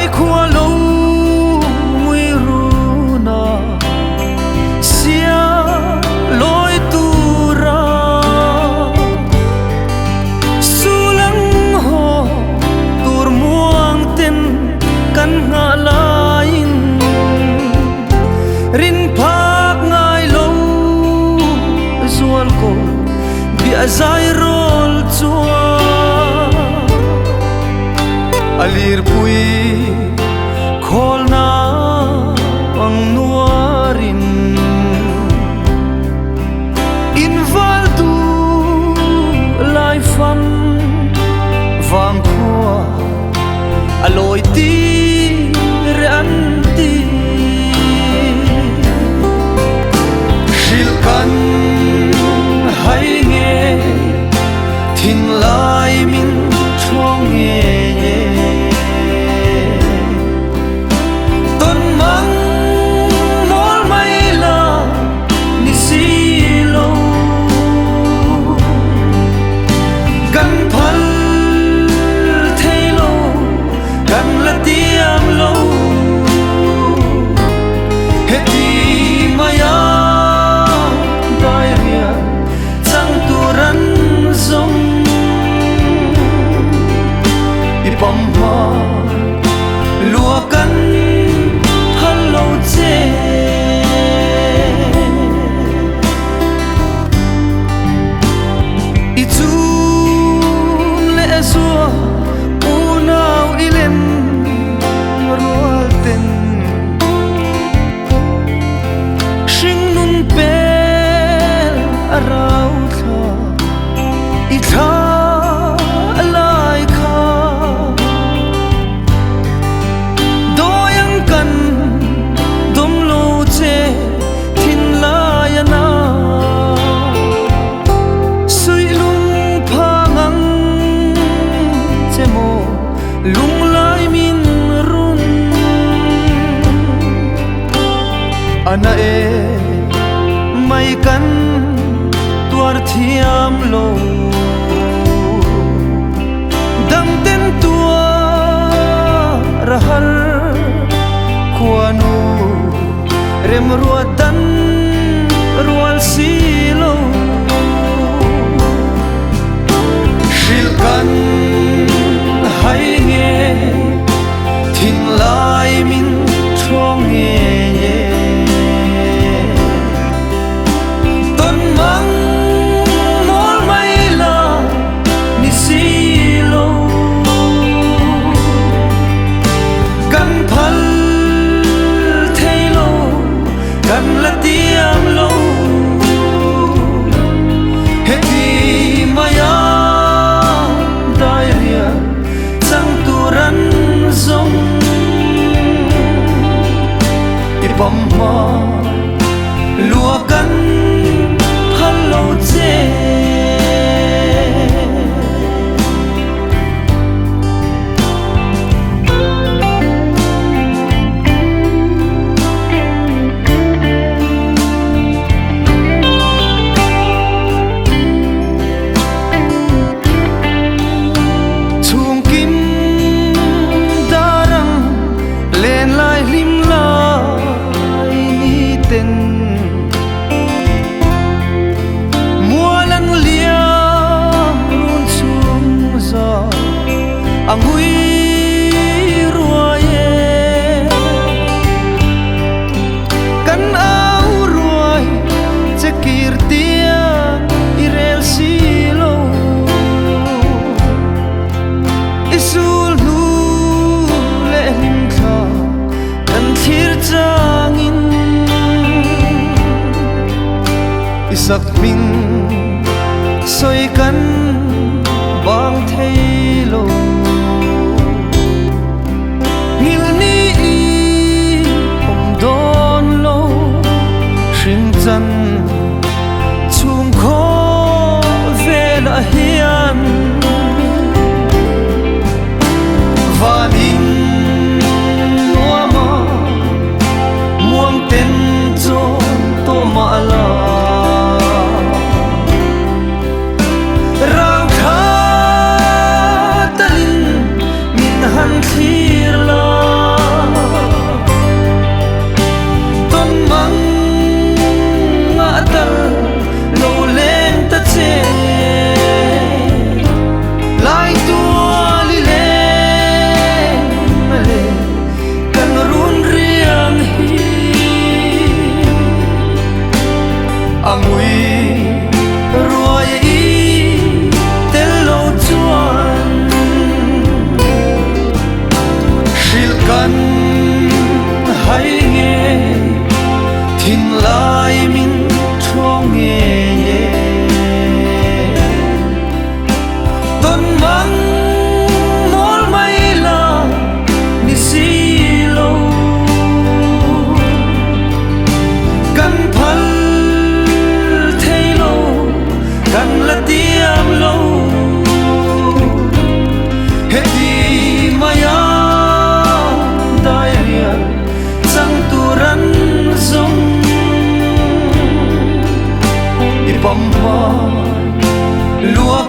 Tay khua lâu mui runa sia loi tu ra sulang ho tur muang ten kan nga lain rin phak ngai lâu zual ko bia zai rol chua alir pui khol na ang nuarin inval tu lai fam vang khua aloi ti ran ti shilkan hai nge thin lai min chong nge bom hoa lúa cắn hello che i chu le zua u nau i len rual ten shing nun pel arau tha i tha lung lai min run ana e mai kan tuar thiam lo dam ten tua rahal khuanu rem ruatan rual silo shilkan hai nge thin lai min chong nge ton mang mol mai la ni si lo kan phal thei lo kan la tiam lo he ti maya dai ria turan zong ibom ma lua kan hello che angui ruaye kan au ruai cekir tia irel silo isul nu le lim kha kan thir changin isak ming soi kan bang theilo chân chung khó về là hiền và nín mua mà muông tên cho tô mạ là rau khá tên min han thir la ton mang ngã tal lâu lên ta che lại tua li lên mà le cần run riêng hi amui ruồi ý tên lâu chuan sil kan hay nghe thìn lại min trong nghe ton mang mol mai la ni si lo kan phal thei lo kan la tiam lo heti maya dai rian sang turan zong ipam lúa